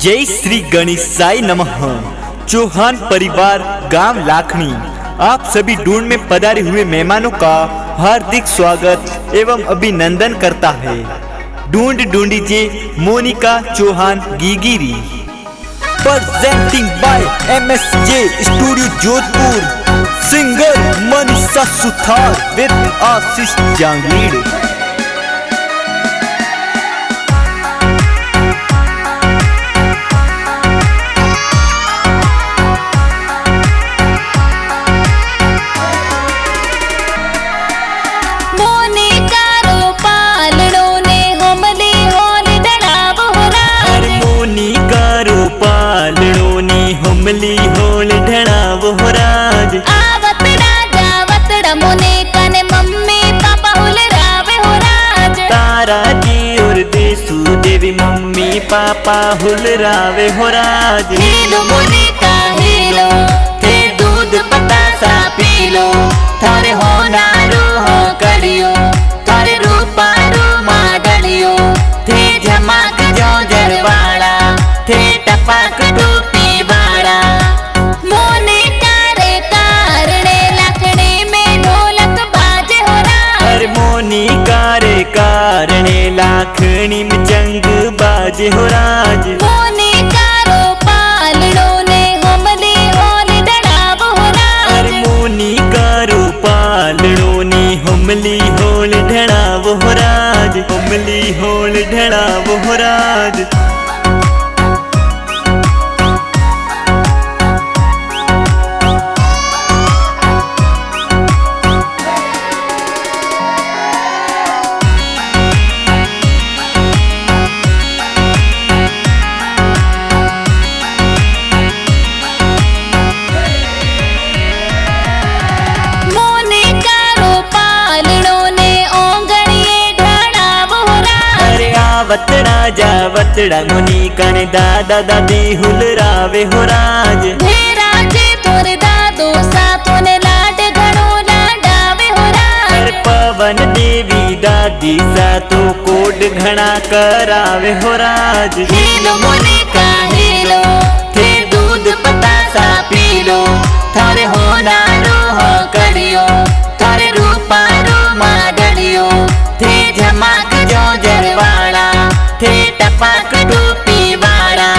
जय श्री गणेशाय नमः। चौहान परिवार गांव लाखनी आप सभी ढूंढ में पधारे हुए मेहमानों का हार्दिक स्वागत एवं अभिनंदन करता है। ढूंढ ढूंढीजिए मोनिका चौहान गीगिरी। Presenting by MSJ studio Jodhpur. Singer Manisha Suthar with Ashish Jangid. हमली होल ढड़ा वोहराज आवतड़ा जावतड़ा मोने कने मम्मी पापा हुल रावे हो राज। तारा जी और देसु देवी मम्मी पापा हुल रावे हो राज। हेलो मोने का हेलो थे दूध पतासा पी लो थारे हो नारो हो करियो थारे रूपा रो माडलियो थे झमक जो जरवाड़ा थे टपक टोपी बाड़ा। मोने कारे कारणे लखने में ढोलक बाजे हो राज। अरे मोनी कारे कारणे लाखनी में जंग बाजे हो राज। मोने कारो पालड़ो ने हमली होल ढड़ाव हो राज। अरे मोनी कारो पालड़ो ने हमली होल ढड़ाव हो राज। हमली होल ढड़ाव हो राज। वतड़ा जावतड़ा मुनी कने दादा दादी हुल रावे हो राज। धेरा जे तोर दादो साथों ने लाड घणो लाडावे हो राज। पवन देवी दादी सातो कोड घना करावे हो राज। हेलो मोने का हेलो थे दूध पतासा पी लो थारे हो नारो हो करियो थारे रूपा रो माडलियो थे झमक जो जरवाड़ा थे टपक टोपी बाड़ा।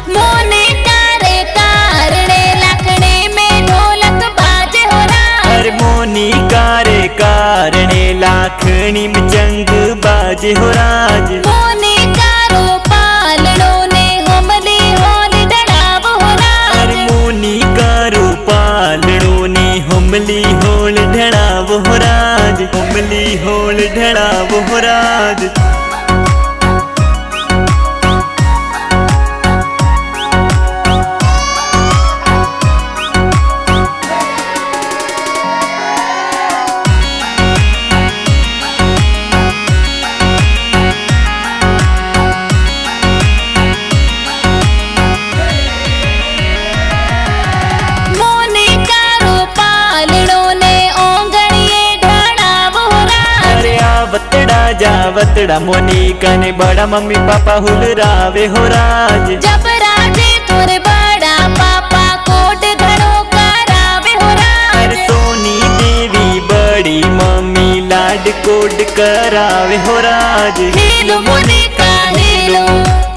मोने कारे कारणे लखने में ढोलक बाजे हो राज। अरे मोनी कारे कारणे लाखनी में जंग बाजे हो राज। मोने कारो पालड़ो ने हमली होल ढड़ाव हो राज। अरे मोनी कारो पालड़ो ने हमली होल ढड़ाव हो राज। हमली होल ढड़ाव हो राज। जावतड़ा मोनी कने बड़ा मम्मी पापा हुल रावे हो राज। जब राजे तोरे बड़ा पापा कोट घड़ो करावे हो राज। अरे सोनी देवी बड़ी मम्मी लाड कोड करावे हो राज। हेलो मोने का हेलो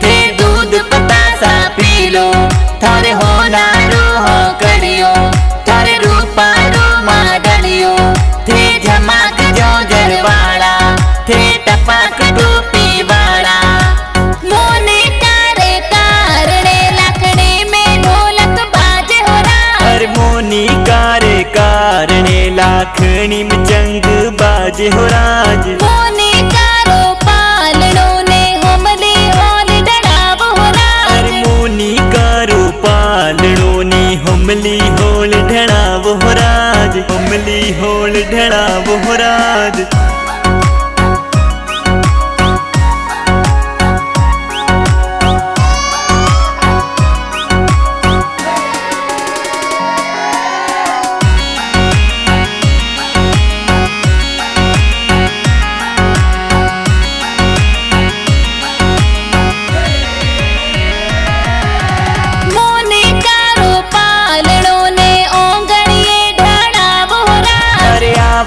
थे दूध पतासा पी लो थारे हो नारो हो करियो थारे रूपा रो माडलियो थे झमक जो जरवाड़ा थे टपक टोपी बाड़ा। मोने कारे कारणे लखने में ढोलक बाजे हो राज। अरे मोनी कारे कारणे लाखनी में जंग बाजे हो राज। मोने कारो पालड़ो ने हमली होल ढड़ाव हो राज। अरे मोनी कारो पालड़ो ने हमली होल ढड़ाव हो राज। हमली होल ढड़ाव हो राज।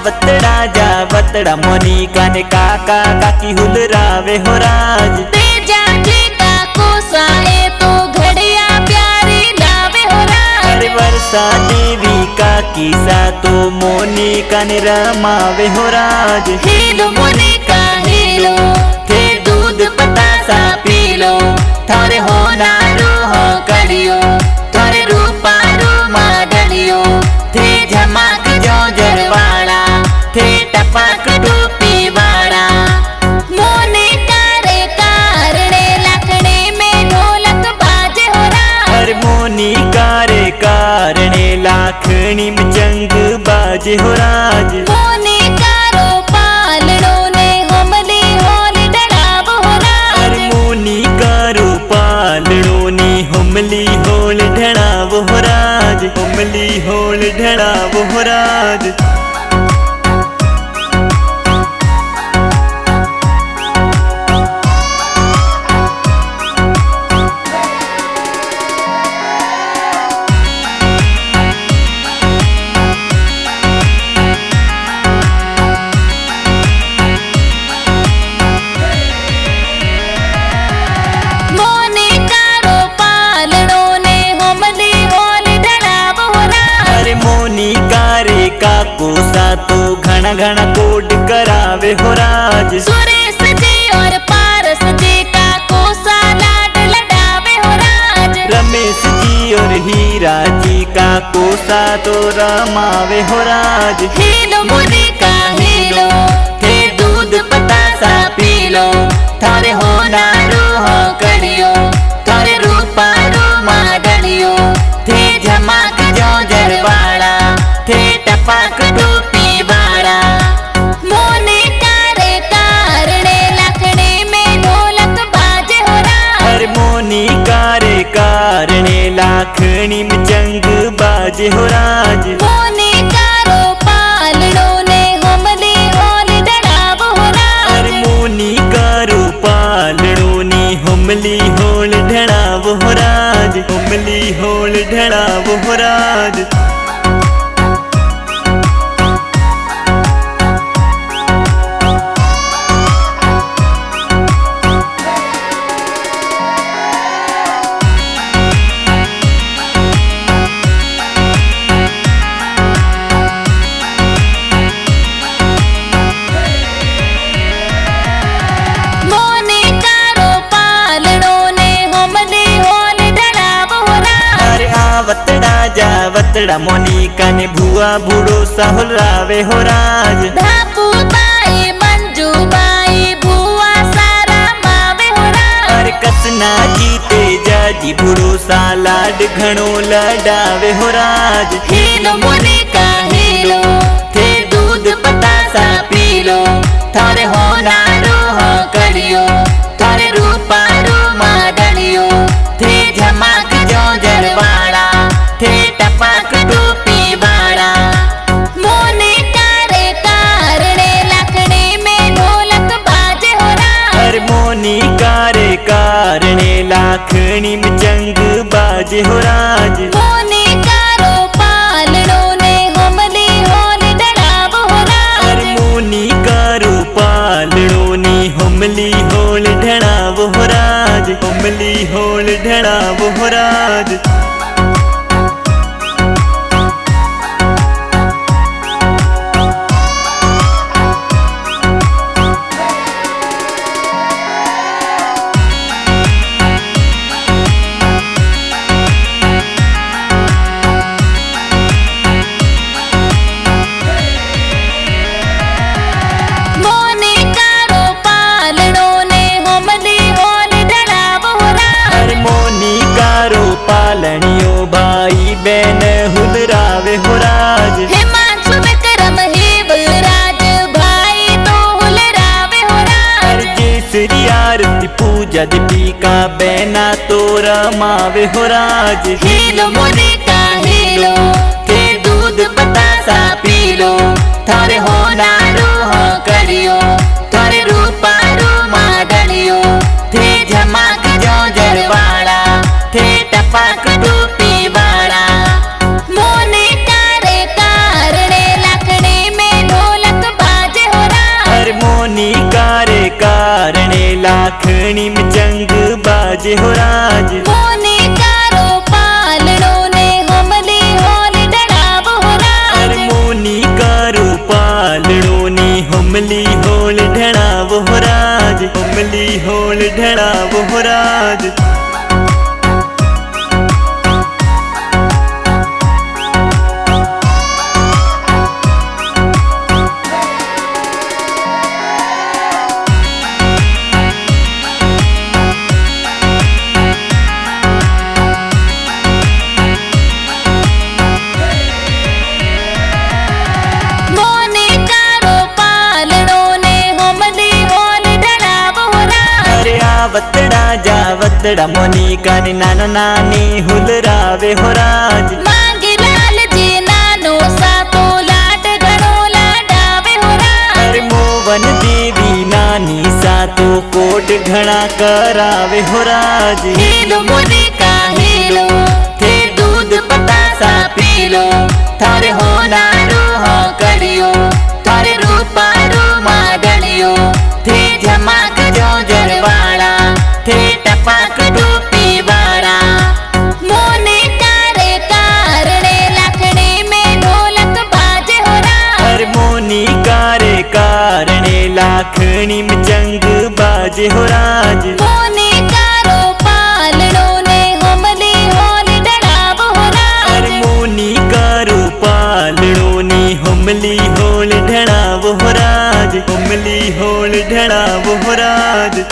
आवतड़ा जावतड़ा मोनिका ने काका काकी हुलरावे हो राज। तेजा जी काको साए तो घड़िया प्यारी लावे हो राज। अरे वर्षा देवी काकी सा तो मोनिका ने रमावे हो राज। हेलो मोनिका हेलो, थे दूध पतासा पी लो, थारे होना रोह करियो, थारे रूपा रूमा डलियो, थे झमक जो जरवाड़ा, थे टपक टोपी वाड़ा। मोनिका रे कारणे लखने में ढोलक बाजे हो राज। अरे मोनिका रे कारणे लाखनी में जंग बाजे हो राज। मोनिका रो पालनो ने हमली होल डराव हो राज। अरे मोनिका रो पालनो ने हमली होल ढड़ाव हो राज। हमली होल ढड़ाव हो राज। मोनिका रो पालनो ने हमली होल डराव हो राज। अरे मोनिका रे काको सा तो घना घना कोड करावे हो राज। सुरेश जी और पारस जी का कोसा लाड लडावे हो राज। रमेश जी और हीरा जी का कोसा तो रमावे हो राज। हेलो मोनिका हेलो, थे दूध पतासा पी लो, थारे होना रोह करियो, थारे रूपा रूमा डलियो, थे झमक जो जरवाड़ा, थे टपक टोपी वाड़ा। मोनिका रे कारणे लखने में ढोलक बाजे हो राज। अरे मोनिका रे कारणे लाखनी में जंग बाजे हो राज। मोनिका रो पालनो ने हमली होल डराव हो राज। अरे मोनिका रो पालनो ने हमली होल ढड़ाव हो राज। हमली होल ढड़ाव हो राज। मोनिका रो पालनो ने हमली होल डराव हो राज। अरे आवतड़ा जावतड़ा मोनिका ने भुआ बूढ़ो सहुलरावे हो राज। धापू बाई मंजू बाई भुआ सारा मावे हो राज। अरे कसना जीते जाजी बूढ़ो सा लाड घणो लडावे हो राज। हेलो मोनिका हेलो, थे दूध पतासा पी लो, थारे होना रोह करियो, थारे रूपा रूमा डलियो, थे झमक जो जरवाड़ा, थे टपक टोपी वाड़ा। मोनिका रे कारणे लखने में ढोलक बाजे हो राज। अरे मोनिका रे कारणे लाखनी में जंग बाजे हो राज। मोनिका रो पालनो ने हमली होल डराव हो राज। अरे मोनिका रो पालनो ने हमली होल ढड़ाव हो राज। हमली होल ढड़ाव हो राज। मोनिका रो पालनो ने हमली होल डराव हो राज। अरे मोनिका रो पालनियो भाई बहन हुलरावे हो राज। हिमांशु विक्रम हेवराज भाई तो हुलरावे हो राज। अरे जयश्री आरती पूजा दीपिका बहना तो रमावे हो राज। हेलो मोनिका हेलो, थे दूध पतासा पी लो, थारे होना रोह करियो, थारे रूपा रूमा डलियो, थे झमक जो जरवाड़ा, थे टपक टोपी वाड़ा। मोनिका रे कारणे लखने में ढोल बाजे हो राज। मोने कारो पालड़ो ने हमली होल ढड़ावो हो राज। अरे मोनी कारो पालड़ो ने हमली होल ढड़ावो हो राज। हमली होल ढड़ावो हो राज। मोने कारो पालड़ो ने हमली होल ढड़ावो हो राज। अरे आवतड़ा जावतड़ा मोनी काने नाना नानी हुलरावे हो राज। मांगे लाल जी नानो सातो लाड घणो लाडावे हो राज। अरे मोवन देवी नानी सातो कोट घड़ा करावे हो राज। हेलो मोने का हेलो थे दूध पतासा पीलो थारे हो नारो हो कड़ियो थारे रूपा रो माडलियो थे झमाक जो जरवाड़ा थे टपाक टोपी वाड़ा। मोने कारे कारणे लखड़े में ढोलक बाजे हो राज। अरे मोनी कारे कारणे लाखणी में जंग बाजे हो राज। मोने कारो पालड़ो ने हमली होल ढड़ावो हो राज। अरे मोनी कारो पालड़ो ने हमली होल ढड़ावो हो राज। हमली होल ढड़ावो हो राज।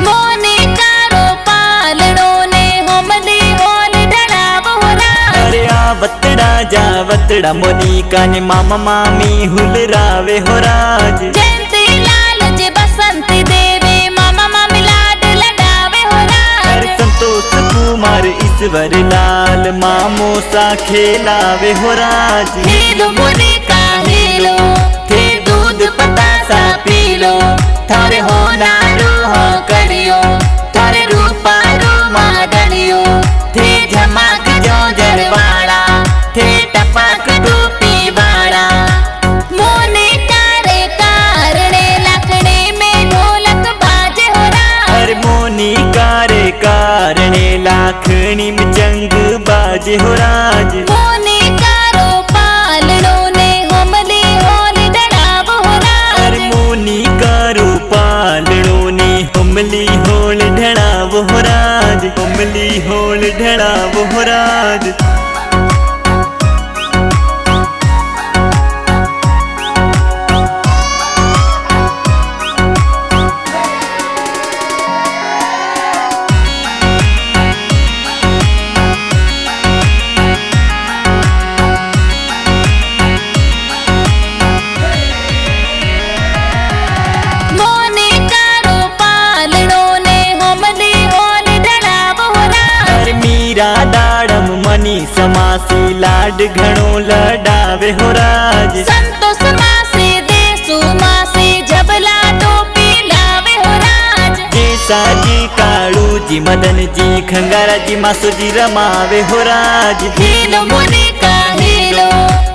मोने कारो पालड़ो ने हमली होल ढड़ावो हो राज। अरे आवतड़ा जावतड़ा मोनी काने मामा मामी हुलरावे हो राज। जयंती लाल जी बसंती देवी मामा मामी लाड लडावे हो राज। अरे संतोष कुमार ईश्वर लाल मामो सा खेलावे हो राज। हेलो मोने का हेलो थे दूध पतासा पीलो थारे हो नारो हो कड़ियो थारे रूपा रो माडलियो थे झमाक जो जरवाड़ा थे टपाक टोपी वाड़ा। मोने कारे कारणे लखड़े में ढोलक बाजे हो राज। अरे मोनी कारे कारणे लाखणी में जंग बाजे हो राज। मोने कारो पालड़ो ने हमली होल ढड़ावो हो राज। अरे मोनी कारो पालड़ो ने हमली होल ढड़ावो हो राज। हमली होल ढड़ावो हो राज। मोने कारो पालड़ो ने हमली होल ढड़ावो हो राज। अरे मीरा दाड़म मनी समासी लाड घणो लडावे हो राज। संतोष मासी देसु मासी जबला टोपी लावे हो राज। जेसा जी काळू जी मदन जी खंगारा जी मासो जी रमावे हो राज। हेलो मोने का हेलो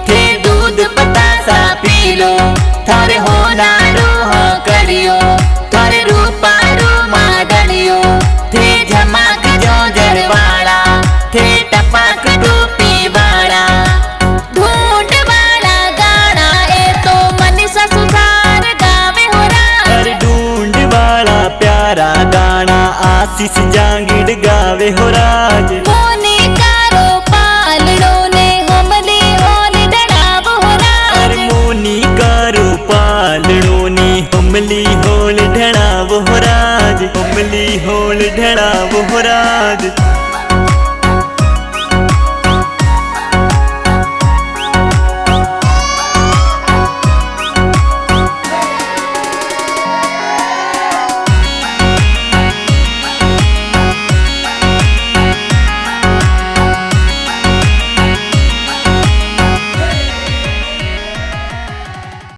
थे दूध पतासा पीलो थारे हो नारो हो कड़ियो थारे रूपा रो माडलियो थे झमाक जो जरवाड़ा थे टपाक टोपी वाड़ा। ढूंढ वाला गाना ए तो मनीषा सुधार गावे हो राज। अरे ढूंढ वाला प्यारा गाना आशीष जांगिड़ गावे हो राज।